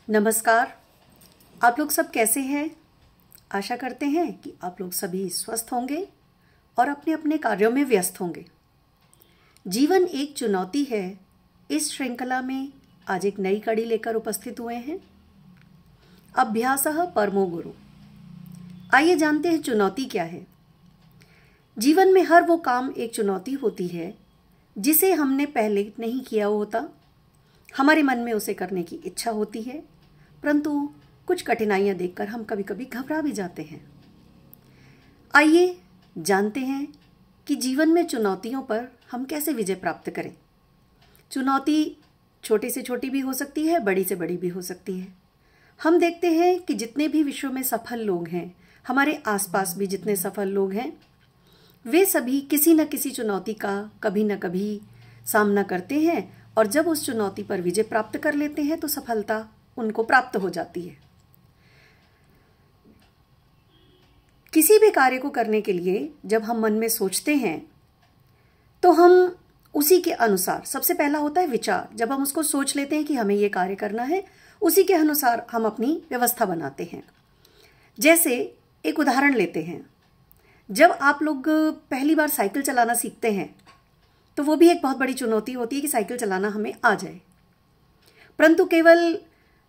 नमस्कार। आप लोग सब कैसे हैं? आशा करते हैं कि आप लोग सभी स्वस्थ होंगे और अपने अपने कार्यों में व्यस्त होंगे। जीवन एक चुनौती है। इस श्रृंखला में आज एक नई कड़ी लेकर उपस्थित हुए हैं। अभ्यासः परमो गुरु। आइए जानते हैं चुनौती क्या है। जीवन में हर वो काम एक चुनौती होती है जिसे हमने पहले नहीं किया होता। हमारे मन में उसे करने की इच्छा होती है, परंतु कुछ कठिनाइयां देखकर हम कभी कभी घबरा भी जाते हैं। आइए जानते हैं कि जीवन में चुनौतियों पर हम कैसे विजय प्राप्त करें। चुनौती छोटी से छोटी भी हो सकती है, बड़ी से बड़ी भी हो सकती है। हम देखते हैं कि जितने भी विश्व में सफल लोग हैं, हमारे आसपास भी जितने सफल लोग हैं, वे सभी किसी न किसी चुनौती का कभी न कभी सामना करते हैं और जब उस चुनौती पर विजय प्राप्त कर लेते हैं तो सफलता उनको प्राप्त हो जाती है। किसी भी कार्य को करने के लिए जब हम मन में सोचते हैं तो हम उसी के अनुसार, सबसे पहला होता है विचार। जब हम उसको सोच लेते हैं कि हमें ये कार्य करना है, उसी के अनुसार हम अपनी व्यवस्था बनाते हैं। जैसे एक उदाहरण लेते हैं, जब आप लोग पहली बार साइकिल चलाना सीखते हैं तो वो भी एक बहुत बड़ी चुनौती होती है कि साइकिल चलाना हमें आ जाए। परंतु केवल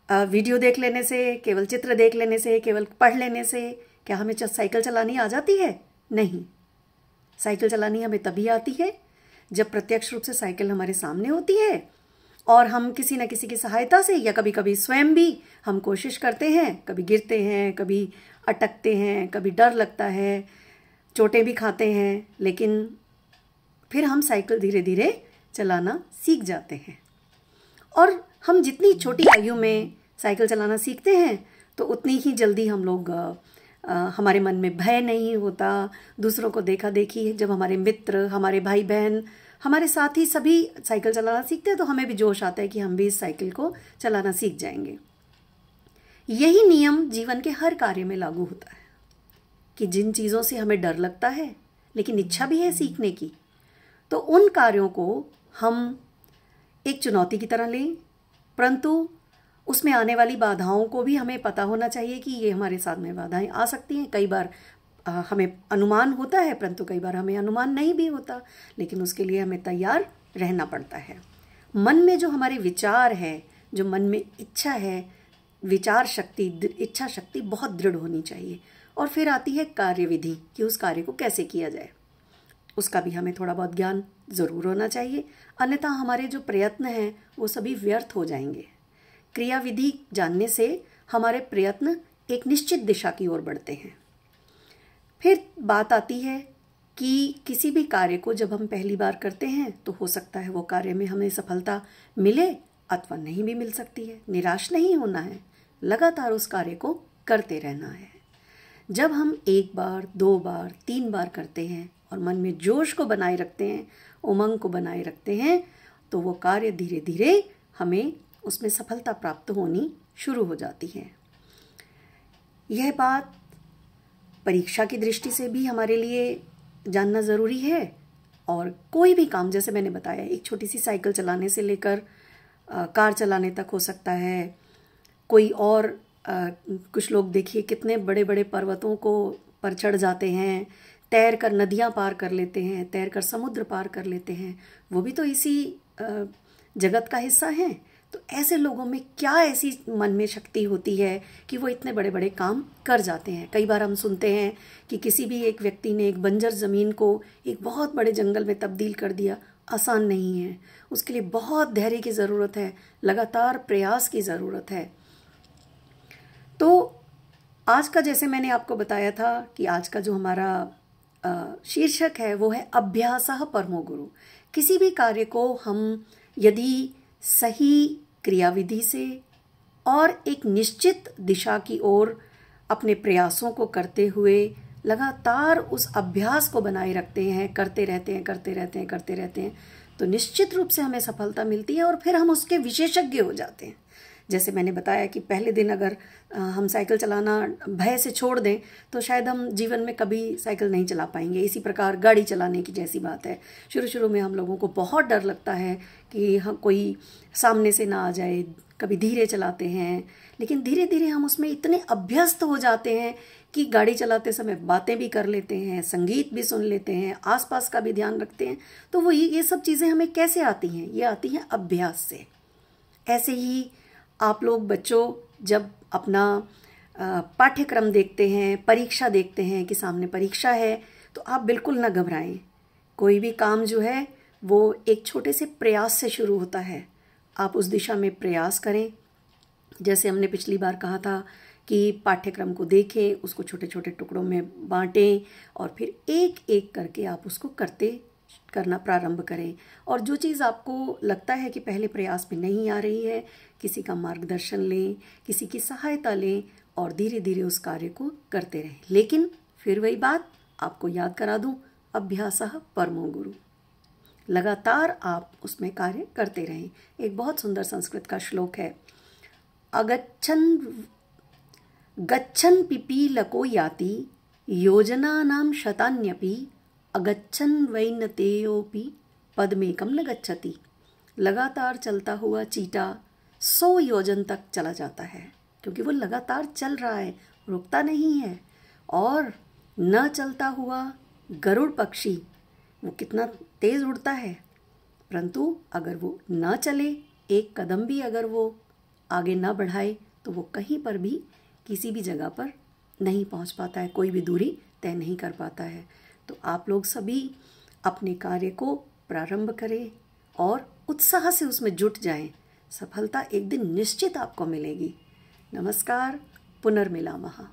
वीडियो देख लेने से, केवल चित्र देख लेने से, केवल पढ़ लेने से क्या हमें साइकिल चलानी आ जाती है? नहीं। साइकिल चलानी हमें तभी आती है जब प्रत्यक्ष रूप से साइकिल हमारे सामने होती है और हम किसी न किसी की सहायता से या कभी कभी स्वयं भी हम कोशिश करते हैं। कभी गिरते हैं, कभी अटकते हैं, कभी डर लगता है, चोटें भी खाते हैं, लेकिन फिर हम साइकिल धीरे धीरे चलाना सीख जाते हैं। और हम जितनी छोटी आयु में साइकिल चलाना सीखते हैं तो उतनी ही जल्दी हम लोग हमारे मन में भय नहीं होता। दूसरों को देखा देखी, जब हमारे मित्र, हमारे भाई बहन, हमारे साथी सभी साइकिल चलाना सीखते हैं तो हमें भी जोश आता है कि हम भी इस साइकिल को चलाना सीख जाएंगे। यही नियम जीवन के हर कार्य में लागू होता है कि जिन चीज़ों से हमें डर लगता है लेकिन इच्छा भी है सीखने की, तो उन कार्यों को हम एक चुनौती की तरह लें, परंतु उसमें आने वाली बाधाओं को भी हमें पता होना चाहिए कि ये हमारे साथ में बाधाएं आ सकती हैं। कई बार हमें अनुमान होता है, परंतु कई बार हमें अनुमान नहीं भी होता, लेकिन उसके लिए हमें तैयार रहना पड़ता है। मन में जो हमारे विचार है, जो मन में इच्छा है, विचार शक्ति, इच्छा शक्ति बहुत दृढ़ होनी चाहिए। और फिर आती है कार्यविधि कि उस कार्य को कैसे किया जाए। उसका भी हमें थोड़ा बहुत ज्ञान ज़रूर होना चाहिए, अन्यथा हमारे जो प्रयत्न हैं वो सभी व्यर्थ हो जाएंगे। क्रियाविधि जानने से हमारे प्रयत्न एक निश्चित दिशा की ओर बढ़ते हैं। फिर बात आती है कि किसी भी कार्य को जब हम पहली बार करते हैं तो हो सकता है वो कार्य में हमें सफलता मिले अथवा नहीं भी मिल सकती है। निराश नहीं होना है, लगातार उस कार्य को करते रहना है। जब हम एक बार, दो बार, तीन बार करते हैं और मन में जोश को बनाए रखते हैं, उमंग को बनाए रखते हैं, तो वो कार्य धीरे धीरे हमें उसमें सफलता प्राप्त होनी शुरू हो जाती है। यह बात परीक्षा की दृष्टि से भी हमारे लिए जानना ज़रूरी है। और कोई भी काम, जैसे मैंने बताया, एक छोटी सी साइकिल चलाने से लेकर कार चलाने तक हो सकता है। कोई और कुछ लोग देखिए कितने बड़े बड़े पर्वतों को पर चढ़ जाते हैं, तैर कर नदियाँ पार कर लेते हैं, तैर कर समुद्र पार कर लेते हैं। वो भी तो इसी जगत का हिस्सा हैं। तो ऐसे लोगों में क्या ऐसी मन में शक्ति होती है कि वो इतने बड़े बड़े काम कर जाते हैं। कई बार हम सुनते हैं कि किसी भी एक व्यक्ति ने एक बंजर ज़मीन को एक बहुत बड़े जंगल में तब्दील कर दिया। आसान नहीं है, उसके लिए बहुत धैर्य की ज़रूरत है, लगातार प्रयास की ज़रूरत है। तो आज का, जैसे मैंने आपको बताया था कि आज का जो हमारा शीर्षक है वो है अभ्यासः परमो गुरु। किसी भी कार्य को हम यदि सही क्रियाविधि से और एक निश्चित दिशा की ओर अपने प्रयासों को करते हुए लगातार उस अभ्यास को बनाए रखते हैं, करते रहते हैं, तो निश्चित रूप से हमें सफलता मिलती है और फिर हम उसके विशेषज्ञ हो जाते हैं। जैसे मैंने बताया कि पहले दिन अगर हम साइकिल चलाना भय से छोड़ दें तो शायद हम जीवन में कभी साइकिल नहीं चला पाएंगे। इसी प्रकार गाड़ी चलाने की जैसी बात है। शुरू शुरू में हम लोगों को बहुत डर लगता है कि हम कोई सामने से ना आ जाए, कभी धीरे चलाते हैं, लेकिन धीरे धीरे हम उसमें इतने अभ्यस्त हो जाते हैं कि गाड़ी चलाते समय बातें भी कर लेते हैं, संगीत भी सुन लेते हैं, आसपास का भी ध्यान रखते हैं। तो वो ये सब चीज़ें हमें कैसे आती हैं? ये आती हैं अभ्यास से। ऐसे ही आप लोग बच्चों जब अपना पाठ्यक्रम देखते हैं, परीक्षा देखते हैं कि सामने परीक्षा है, तो आप बिल्कुल ना घबराएं। कोई भी काम जो है वो एक छोटे से प्रयास से शुरू होता है। आप उस दिशा में प्रयास करें। जैसे हमने पिछली बार कहा था कि पाठ्यक्रम को देखें, उसको छोटे छोटे टुकड़ों में बांटें और फिर एक एक करके आप उसको करना प्रारंभ करें। और जो चीज़ आपको लगता है कि पहले प्रयास में नहीं आ रही है, किसी का मार्गदर्शन लें, किसी की सहायता लें और धीरे धीरे उस कार्य को करते रहें। लेकिन फिर वही बात आपको याद करा दूं, अभ्यासः परमो गुरु। लगातार आप उसमें कार्य करते रहें। एक बहुत सुंदर संस्कृत का श्लोक है, गच्छन् पिपीलको याति योजनानां शतान्यपि अगच्छन् वैनतेयोपि पदमेकं न गच्छति। लगातार चलता हुआ चींटा 100 योजन तक चला जाता है, क्योंकि वो लगातार चल रहा है, रुकता नहीं है। और न चलता हुआ गरुड़ पक्षी, वो कितना तेज उड़ता है, परंतु अगर वो न चले, एक कदम भी अगर वो आगे न बढ़ाए, तो वो कहीं पर भी किसी भी जगह पर नहीं पहुंच पाता है, कोई भी दूरी तय नहीं कर पाता है। तो आप लोग सभी अपने कार्य को प्रारंभ करें और उत्साह से उसमें जुट जाएं। सफलता एक दिन निश्चित आपको मिलेगी। नमस्कार, पुनर्मिलामः।